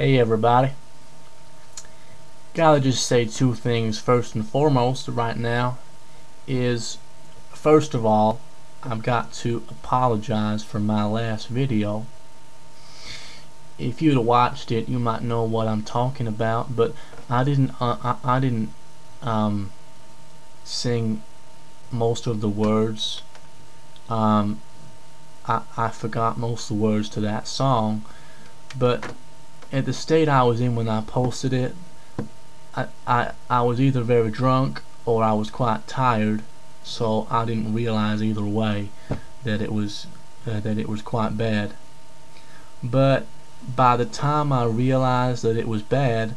Hey everybody, gotta just say two things first and foremost right now is, first of all, I've got to apologize for my last video. If you'd have watched it, you might know what I'm talking about, but I didn't sing most of the words. I forgot most of the words to that song, but at the state I was in when I posted it, I was either very drunk or I was quite tired, so I didn't realize either way that it was quite bad. But by the time I realized that it was bad,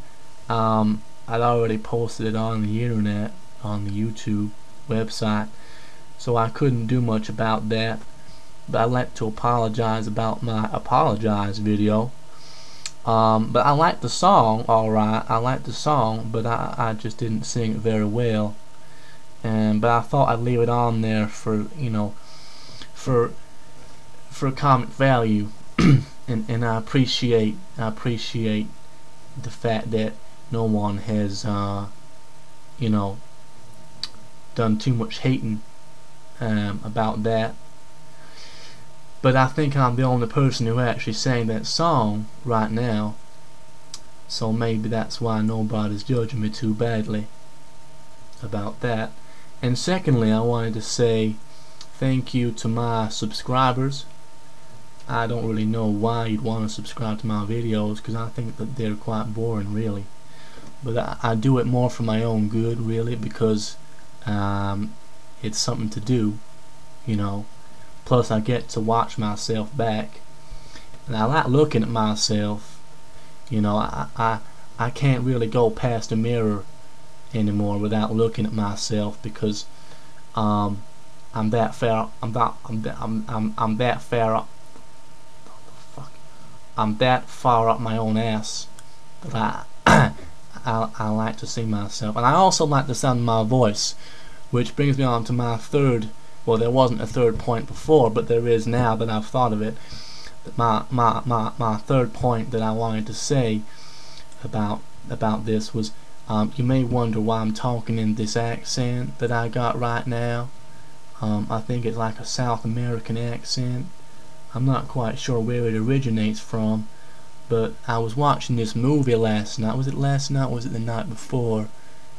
I'd already posted it on the internet, on the YouTube website, so I couldn't do much about that. But I'd like to apologize about my apologize video. But I like the song, alright. I like the song, but I just didn't sing it very well. But I thought I'd leave it on there for for comic value, and I appreciate the fact that no one has done too much hating about that. But I think I'm the only person who actually sang that song right now, so maybe that's why nobody's judging me too badly about that. And secondly, I wanted to say thank you to my subscribers. I don't really know why you'd want to subscribe to my videos, because I think that they're quite boring, really. But I do it more for my own good, really, because it's something to do, Plus I get to watch myself back, and I like looking at myself. I can't really go past a mirror anymore without looking at myself, because I'm that far up my own ass that I like to see myself. And I also like the sound of my voice, which brings me on to my third. Well, there wasn't a third point before, but there is now that I've thought of it. My third point that I wanted to say about this was, you may wonder why I'm talking in this accent that I got right now. I think it's like a South American accent. I'm not quite sure where it originates from, but I was watching this movie last night. Was it last night or was it the night before?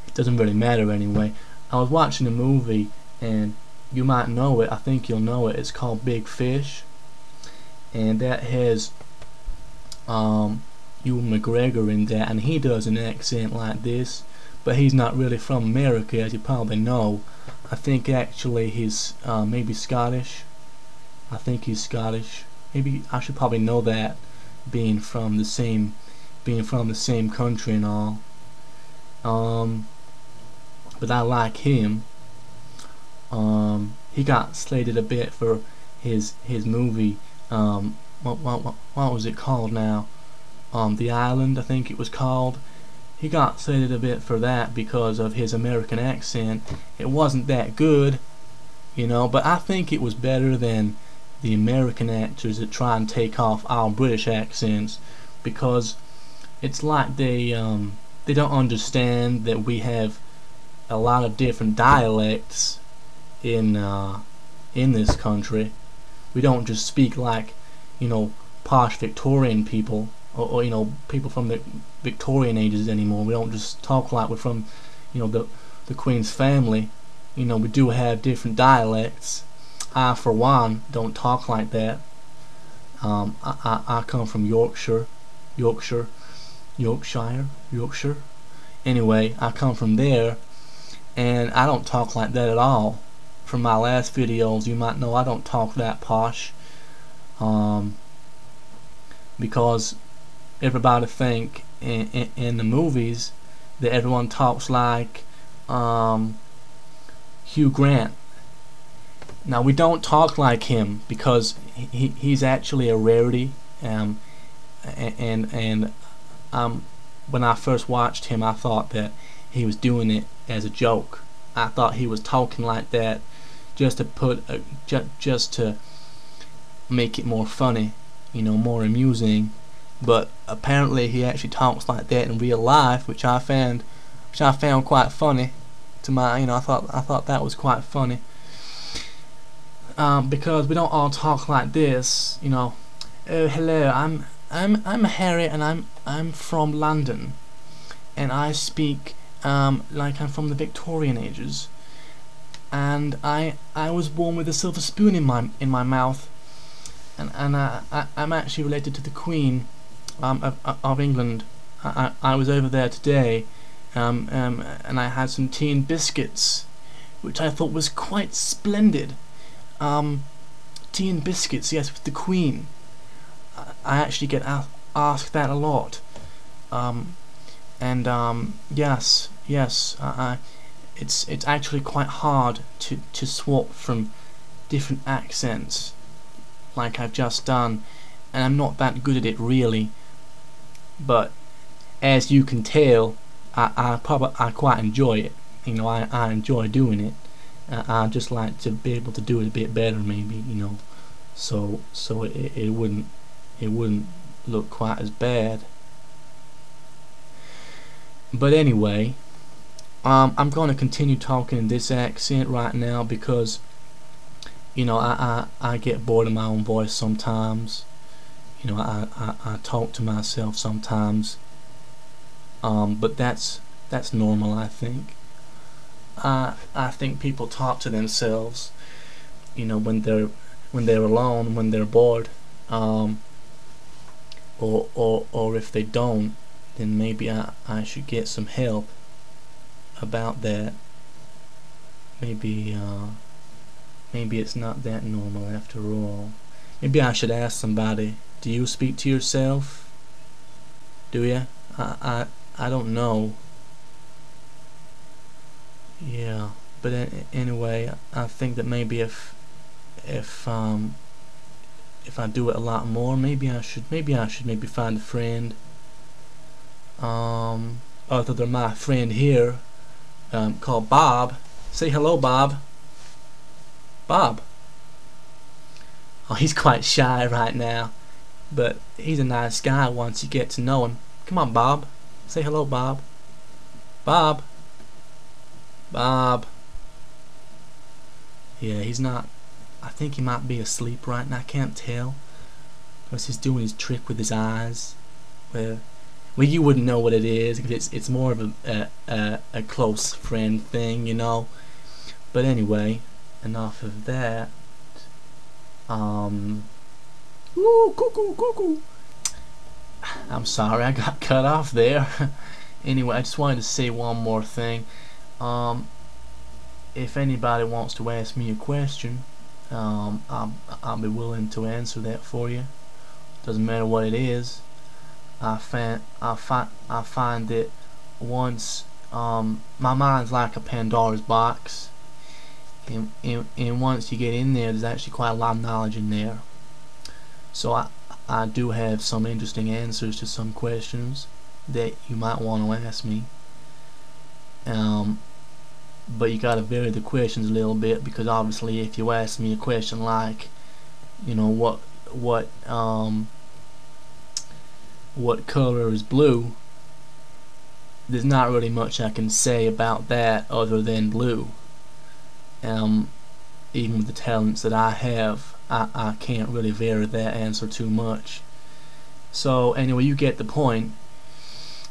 It doesn't really matter anyway. I was watching a movie, and you might know it, I think you'll know it. It's called Big Fish, and that has Ewan McGregor in that, and he does an accent like this, but he's not really from America, as you probably know. I think actually he's maybe Scottish. I think he's Scottish. Maybe I should probably know that, being from the same country and all. But I like him. He got slated a bit for his movie. What was it called now? The Island, I think it was called. He got slated a bit for that because of his American accent. It wasn't that good, but I think it was better than the American actors that try and take off our British accents, because it's like they don't understand that we have a lot of different dialects in this country. We don't just speak like posh Victorian people, or people from the Victorian ages anymore. We don't just talk like we're from the Queen's family. We do have different dialects. I, for one, don't talk like that. I come from Yorkshire. Anyway, I come from there, and I don't talk like that at all. From my last videos, you might know I don't talk that posh, because everybody think in the movies that everyone talks like Hugh Grant. Now, we don't talk like him because he's actually a rarity, and when I first watched him, I thought that he was doing it as a joke. I thought he was talking like that just to make it more funny, more amusing. but apparently he actually talks like that in real life, which I found quite funny. To my, I thought that was quite funny, because we don't all talk like this, Oh, hello, I'm Harry, and I'm from London, and I speak like I'm from the Victorian ages, and I was born with a silver spoon in my mouth, and I'm actually related to the Queen of England. I was over there today, and I had some tea and biscuits, which I thought was quite splendid. Tea and biscuits, yes, with the Queen. I actually get asked that a lot. Yes, it's actually quite hard to swap from different accents, like I've just done, and I'm not that good at it really. But as you can tell, I quite enjoy it. I enjoy doing it. I just like to be able to do it a bit better, maybe. So it wouldn't look quite as bad. But anyway, I'm going to continue talking in this accent right now because I get bored of my own voice sometimes. I talk to myself sometimes. But that's normal, I think. I think people talk to themselves, when they're alone, when they're bored, or if they don't, then maybe I should get some help about that. Maybe it's not that normal after all. Maybe I should ask somebody. Do you speak to yourself? Do you? I don't know. Yeah, but anyway, I think that maybe if I do it a lot more, maybe I should find a friend other than my friend here, called Bob. Say hello, Bob. Bob. Oh, he's quite shy right now, but he's a nice guy once you get to know him. Come on, Bob. Say hello, Bob. Bob. Bob. Yeah, he's not. I think he might be asleep right now. I can't tell, because he's doing his trick with his eyes. Well, you wouldn't know what it is because it's more of a close friend thing, But anyway, enough of that. Ooh, cuckoo, cuckoo. I'm sorry, I got cut off there. Anyway, I just wanted to say one more thing. If anybody wants to ask me a question, I'll be willing to answer that for you. Doesn't matter what it is. I find that once my mind's like a Pandora's box, and once you get in there, there's actually quite a lot of knowledge in there. So I do have some interesting answers to some questions that you might want to ask me. But you gotta vary the questions a little bit, because obviously if you ask me a question like, what color is blue, there's not really much I can say about that other than blue. Even with the talents that I have, I can't really vary that answer too much. So anyway, you get the point.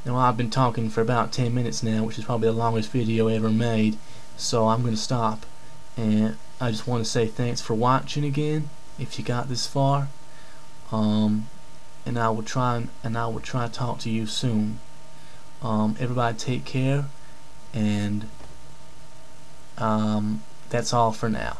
Now, I've been talking for about 10 minutes now, which is probably the longest video ever made, so I'm going to stop. And I just want to say thanks for watching again, if you got this far. And I will try to talk to you soon. Everybody take care, and that's all for now.